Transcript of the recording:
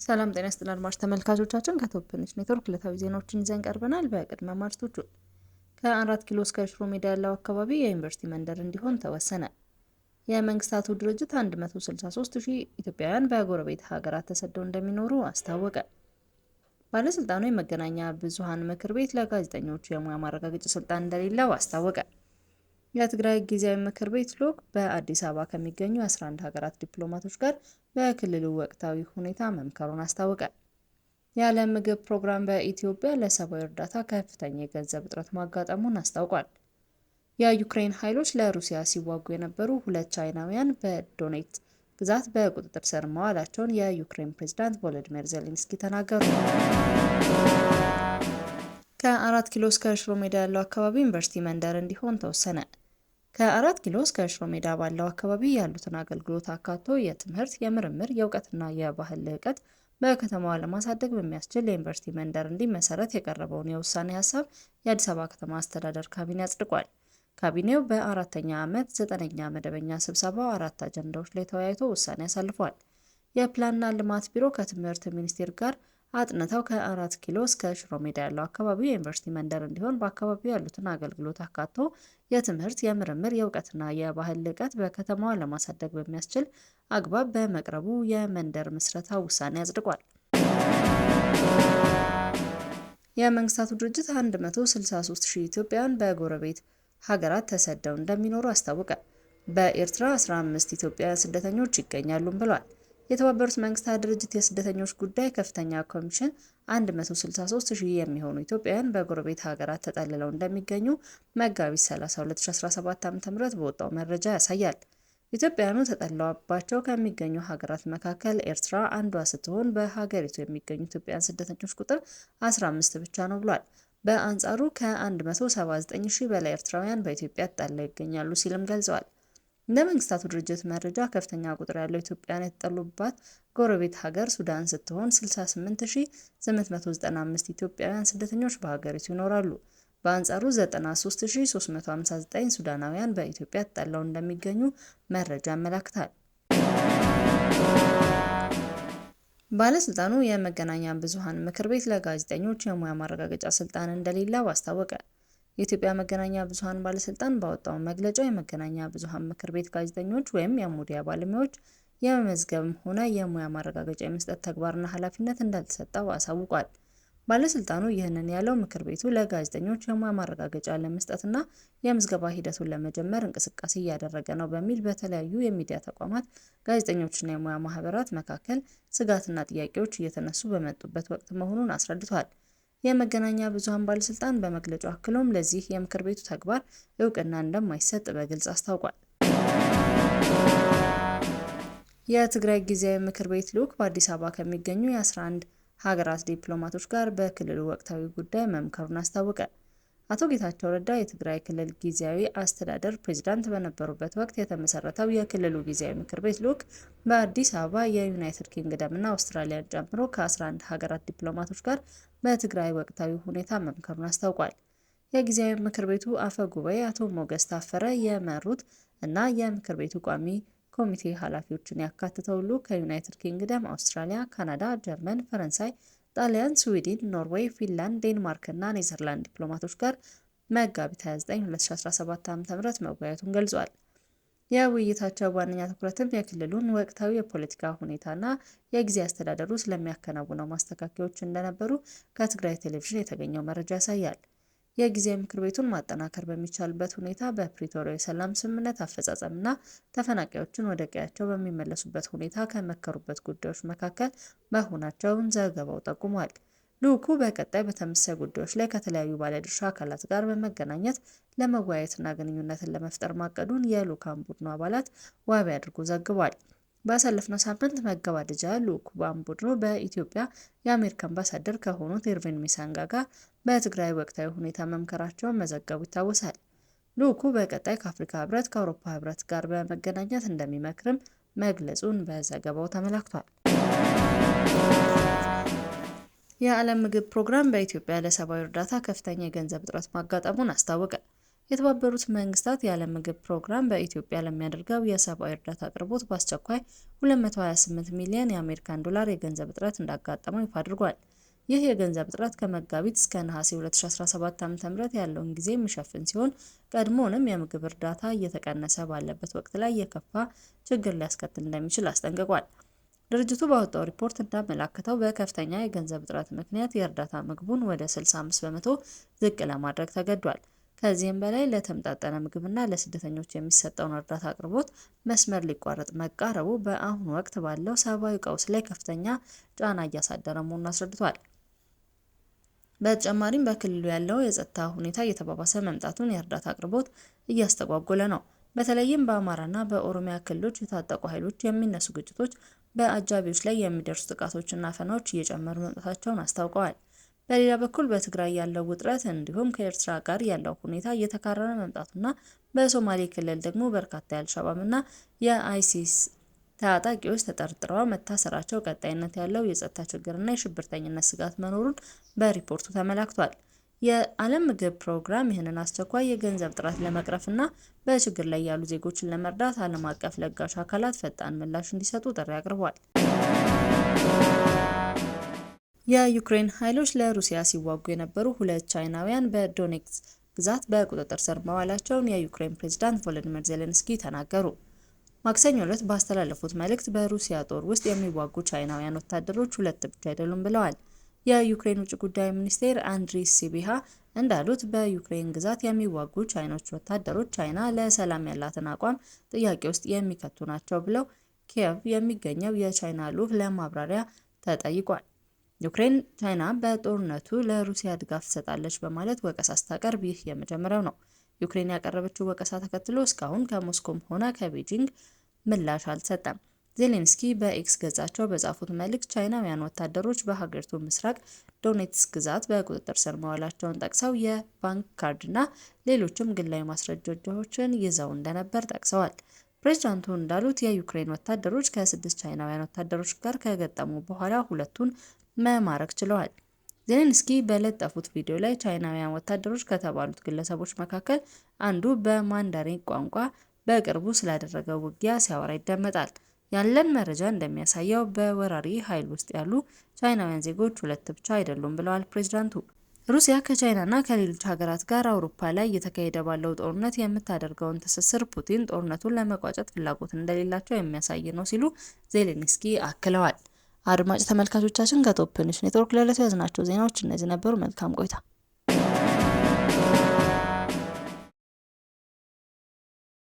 ሰላም ጤና ይስጥልን አድማጭ ተመልካቾቻችን ከቶፕንሽ ኔትወርክ ዕለታዊ ዜናዎችን ይዘን ቀርበናል። በቅድመ ማርቶቹ ከ4 ኪሎ እስከ ሽሮ ሜዳ ያለው አካባቢ የዩኒቨርሲቲ መንደር እንዲሆን ተወሰነ። የመንግስታቱ ድርጅት 163,000 ኢትዮጵያውያን በጎረቤት ሀገራት ተሰደው እንደሚኖሩ አስታወቀ። ባለስልጣኑ የመገናኛ ብዙሃን ምክር ቤት ለጋዜጠኞች የሙያ ማረጋገጫ ስልጣን እንደሌለው አስታወቀ። የትግራይ ጊዜያዊ ምክር ቤት ልዑክ በአዲስ አበባ ከሚገኙ 11 ሀገራት ዲፕሎማቶች ጋር በክልሉ ወቅታዊ ሁኔታ መምከሩን አስታወቀ። የዓለም ምግብ ፕሮግራም በኢትዮጵያ ለሰብአዊ እርዳታ ከፍተኛ የገንዘብ እጥረት ማጋጠሙን አስታውቋል። የዩክሬን ኃይሎች ለሩሲያ ሲዋጉ የነበሩ 2 ቻይናውያን በዶኔት ግዛት በቁጥጥር ስር መዋላቸውን የዩክሬን ፕሬዝዳንት ቮሎዲሚር ዜሌንስኪ ተናገሩ። ከ4 ኪሎ እስከ ሽሮ ሜዳ ያለው አካባቢ ዩኒቨርሲቲ መንደር እንዲሆን ተወሰነ። ከ4 ኪሎ እስከ ሽሮ ሜዳ ባለው አካባቢ ያሉትን አገልግሎት አካቶ የትምህርት፣ የምርምር፣ የእውቀትና የባህል ልዕቀት በከተማዋ ለማሳደግ በሚያስችል የዩኒቨርሲቲ መንደር እንዲመሰረት የቀረበውን የውሳኔ ሀሳብ የአዲስ አበባ ከተማ አስተዳደር ካቢኔ አጽድቋል። ካቢኔው በ4ኛ ዓመት 9ኛ መደበኛ ስብሰባው 4 አጀንዳዎች ላይ ተወያይቶ ውሳኔ አሳልፏል። የፕላንና ልማት ቢሮ ከትምህርት ሚኒስቴር ጋር አጥንተው ከ4 ኪሎ እስከ ሽሮ ሜዳ ያለው አካባቢ የዩኒቨርሲቲ መንደር እንዲሆን በአካባቢው ያሉትን አገልግሎት አካቶ የትምህርት፣ የምርምር፣ የእውቀትና የባህል ልዕቀት በከተማዋ ለማሳደግ በሚያስችል አግባብ በመቅረቡ የመንደር ምስረታ ውሳኔ አጽድቋል። የመንግስታቱ ድርጅት 163,000 ኢትዮጵያውያን በጎረቤት ሀገራት ተሰደው እንደሚኖሩ አስታወቀ። በኤርትራ 15 ኢትዮጵያውያን ስደተኞች ይገኛሉም ብሏል። የተባበሩት መንግስታት ድርጅት የስደተኞች ጉዳይ ከፍተኛ ኮሚሽን 163,000 የሚሆኑ ኢትዮጵያውያን በጎረቤት ሀገራት ተጠልለው እንደሚገኙ መጋቢት 30 2017 ዓ.ም በወጣው መረጃ ያሳያል። ኢትዮጵያውያኑ ተጠልለውባቸው ከሚገኙ ሀገራት መካከል ኤርትራ አንዷ ስትሆን በሀገሪቱ የሚገኙ ኢትዮጵያውያን ስደተኞች ቁጥር 15 ብቻ ነው ብሏል። በአንጻሩ ከ179,000 በላይ ኤርትራውያን በኢትዮጵያ ተጠልለው ይገኛሉ ሲልም ገልጸዋል። እንደ መንግስታቱ ድርጅት መረጃ ከፍተኛ ቁጥር ያለው ኢትዮጵያውያን የተጠለሉባት ጎረቤት ሀገር ሱዳን ስትሆን 68,895 ኢትዮጵያውያን ስደተኞች በሀገሪቱ ይኖራሉ። በአንጻሩ 93,359 ሱዳናውያን በኢትዮጵያ ተጠልለው እንደሚገኙ መረጃ ያመለክታል። ባለስልጣኑ የመገናኛ ብዙሃን ምክር ቤት ለጋዜጠኞች የሙያ ማረጋገጫ ስልጣን እንደሌለው አስታወቀ። የኢትዮጵያ መገናኛ ብዙሃን ባለስልጣን ባወጣው መግለጫ የመገናኛ ብዙሃን ምክር ቤት ጋዜጠኞች ወይም የሚዲያ ባለሙያዎች የመመዝገብም ሆነ የሙያ ማረጋገጫ የመስጠት ተግባርና ኃላፊነት እንዳልተሰጠው አሳውቋል። ባለስልጣኑ ይህንን ያለው ምክር ቤቱ ለጋዜጠኞች የሙያ ማረጋገጫ ለመስጠትና የምዝገባ ሂደቱን ለመጀመር እንቅስቃሴ እያደረገ ነው በሚል በተለያዩ የሚዲያ ተቋማት፣ ጋዜጠኞችና የሙያ ማህበራት መካከል ስጋትና ጥያቄዎች እየተነሱ በመጡበት ወቅት መሆኑን አስረድቷል። የመገናኛ ብዙሃን ባለስልጣን በመግለጫው አክሎም ለዚህ የምክር ቤቱ ተግባር እውቅና እንደማይሰጥ በግልጽ አስታውቋል። የትግራይ ጊዜያዊ ምክር ቤት ልዑክ በአዲስ አበባ ከሚገኙ የ11 ሀገራት ዲፕሎማቶች ጋር በክልሉ ወቅታዊ ጉዳይ መምከሩን አስታወቀ። አቶ ጌታቸው ረዳ የትግራይ ክልል ጊዜያዊ አስተዳደር ፕሬዝዳንት በነበሩበት ወቅት የተመሰረተው የክልሉ ጊዜያዊ ምክር ቤት ልዑክ በአዲስ አበባ የዩናይትድ ኪንግደምና አውስትራሊያን ጨምሮ ከ11 ሀገራት ዲፕሎማቶች ጋር በትግራይ ወቅታዊ ሁኔታ መምከሩን አስታውቋል። የጊዜያዊ ምክር ቤቱ አፈ ጉባኤ አቶ ሞገስ ታፈረ የመሩት እና የምክር ቤቱ ቋሚ ኮሚቴ ኃላፊዎችን ያካተተው ልዑክ ከዩናይትድ ኪንግደም፣ አውስትራሊያ፣ ካናዳ፣ ጀርመን፣ ፈረንሳይ፣ ጣሊያን፣ ስዊድን፣ ኖርዌይ፣ ፊንላንድ፣ ዴንማርክ እና ኔዘርላንድ ዲፕሎማቶች ጋር መጋቢት 29 2017 ዓ.ም መወያየቱን ገልጿል። የውይይታቸው ዋነኛ ትኩረትም የክልሉን ወቅታዊ የፖለቲካ ሁኔታና የጊዜ አስተዳደሩ ስለሚያከናውነው ማስተካከያዎች እንደነበሩ ከትግራይ ቴሌቪዥን የተገኘው መረጃ ያሳያል። የጊዜያዊ ምክር ቤቱን ማጠናከር በሚቻልበት ሁኔታ በፕሪቶሪያ የሰላም ስምምነት አፈጻጸምና ተፈናቃዮችን ወደ ቀያቸው በሚመለሱበት ሁኔታ ከመከሩበት ጉዳዮች መካከል መሆናቸውን ዘገባው ጠቁሟል። ልዑኩ በቀጣይ በተመሳሳይ ጉዳዮች ላይ ከተለያዩ ባለድርሻ አካላት ጋር በመገናኘት ለመወያየትና ግንኙነትን ለመፍጠር ማቀዱን የልዑካን ቡድኑ አባላት ዋቢ አድርጎ ዘግቧል። ባሳለፍነው ሳምንት መገባደጃ ልዑካን ቡድኑ በኢትዮጵያ የአሜሪካ አምባሳደር ከሆኑት ኤርቪን ሚሳንጋ ጋር በትግራይ ወቅታዊ ሁኔታ መምከራቸውን መዘገቡ ይታወሳል። ልዑኩ በቀጣይ ከአፍሪካ ህብረት፣ ከአውሮፓ ህብረት ጋር በመገናኘት እንደሚመክርም መግለጹን በዘገባው ተመላክቷል። የዓለም ምግብ ፕሮግራም በኢትዮጵያ ለሰብአዊ እርዳታ ከፍተኛ የገንዘብ እጥረት ማጋጠሙን አስታወቀ። የተባበሩት መንግስታት የዓለም ምግብ ፕሮግራም በኢትዮጵያ ለሚያደርገው የሰብአዊ እርዳታ አቅርቦት በአስቸኳይ 228 ሚሊዮን የአሜሪካን ዶላር የገንዘብ እጥረት እንዳጋጠመው ይፋ አድርጓል። ይህ የገንዘብ እጥረት ከመጋቢት እስከ ነሐሴ 2017 ዓ.ም ያለውን ጊዜ የሚሸፍን ሲሆን፣ ቀድሞውንም የምግብ እርዳታ እየተቀነሰ ባለበት ወቅት ላይ የከፋ ችግር ሊያስከትል እንደሚችል አስጠንቅቋል። ድርጅቱ ባወጣው ሪፖርት እንዳመለከተው በከፍተኛ የገንዘብ እጥረት ምክንያት የእርዳታ ምግቡን ወደ 65 በመቶ ዝቅ ለማድረግ ተገዷል። ከዚህም በላይ ለተመጣጠነ ምግብና ለስደተኞች የሚሰጠውን እርዳታ አቅርቦት መስመር ሊቋረጥ መቃረቡ በአሁኑ ወቅት ባለው ሰብአዊ ቀውስ ላይ ከፍተኛ ጫና እያሳደረ መሆኑን አስረድቷል። በተጨማሪም በክልሉ ያለው የጸጥታ ሁኔታ እየተባባሰ መምጣቱን የእርዳታ አቅርቦት እያስተጓጎለ ነው። በተለይም በአማራና በኦሮሚያ ክልሎች የታጠቁ ኃይሎች የሚነሱ ግጭቶች፣ በአጃቢዎች ላይ የሚደርሱ ጥቃቶችና አፈናዎች እየጨመሩ መምጣታቸውን አስታውቀዋል። በሌላ በኩል በትግራይ ያለው ውጥረት እንዲሁም ከኤርትራ ጋር ያለው ሁኔታ እየተካረረ መምጣቱና በሶማሌ ክልል ደግሞ በርካታ የአልሸባብና የአይሲስ ታጣቂዎች ተጠርጥረው መታሰራቸው ቀጣይነት ያለው የጸጥታ ችግርና የሽብርተኝነት ስጋት መኖሩን በሪፖርቱ ተመላክቷል። የዓለም ምግብ ፕሮግራም ይህንን አስቸኳይ የገንዘብ እጥረት ለመቅረፍና በችግር ላይ ያሉ ዜጎችን ለመርዳት ዓለም አቀፍ ለጋሽ አካላት ፈጣን ምላሽ እንዲሰጡ ጥሪ አቅርቧል። የዩክሬን ኃይሎች ለሩሲያ ሲዋጉ የነበሩ 2 ቻይናውያን በዶኔትስክ ግዛት በቁጥጥር ስር መዋላቸውን የዩክሬን ፕሬዝዳንት ቮሎዲሚር ዜሌንስኪ ተናገሩ። ማክሰኞ ዕለት ባስተላለፉት መልእክት በሩሲያ ጦር ውስጥ የሚዋጉ ቻይናውያን ወታደሮች 2 ብቻ አይደሉም ብለዋል። የዩክሬን ውጭ ጉዳይ ሚኒስቴር አንድሪ ሲቢሃ እንዳሉት በዩክሬን ግዛት የሚዋጉ ቻይኖች ወታደሮች ቻይና ለሰላም ያላትን አቋም ጥያቄ ውስጥ የሚከቱ ናቸው ብለው ኪየቭ የሚገኘው የቻይና ልዑክ ለማብራሪያ ተጠይቋል። ዩክሬን ቻይና በጦርነቱ ለሩሲያ ድጋፍ ትሰጣለች በማለት ወቀሳ ስታቀርብ ይህ የመጀመሪያው ነው። ዩክሬን ያቀረበችው ወቀሳ ተከትሎ እስካሁን ከሞስኮም ሆነ ከቤጂንግ ምላሽ አልተሰጠም። ዜሌንስኪ በኤክስ ገጻቸው በጻፉት መልእክት ቻይናውያን ወታደሮች በሀገሪቱ ምስራቅ ዶኔትስክ ግዛት በቁጥጥር ስር መዋላቸውን ጠቅሰው የባንክ ካርድና ሌሎችም ግላዊ ማስረጃዎችን ይዘው እንደነበር ጠቅሰዋል። ፕሬዝዳንቱ እንዳሉት የዩክሬን ወታደሮች ከ6 ቻይናውያን ወታደሮች ጋር ከገጠሙ በኋላ 2ቱን መማረክ ችለዋል። ዜሌንስኪ በለጠፉት ቪዲዮ ላይ ቻይናውያን ወታደሮች ከተባሉት ግለሰቦች መካከል አንዱ በማንዳሪን ቋንቋ በቅርቡ ስላደረገው ውጊያ ሲያወራ ይደመጣል። ያለን መረጃ እንደሚያሳየው በወራሪ ኃይል ውስጥ ያሉ ቻይናውያን ዜጎች 2 ብቻ አይደሉም ብለዋል ፕሬዝዳንቱ። ሩሲያ ከቻይናና ከሌሎች ሀገራት ጋር አውሮፓ ላይ እየተካሄደ ባለው ጦርነት የምታደርገውን ትስስር ፑቲን ጦርነቱን ለመቋጨት ፍላጎት እንደሌላቸው የሚያሳይ ነው ሲሉ ዜሌንስኪ አክለዋል። አድማጭ ተመልካቾቻችን ከቶፕ ኔትወርክ ለዕለቱ ያዝናቸው ዜናዎች እነዚህ ነበሩ። መልካም ቆይታ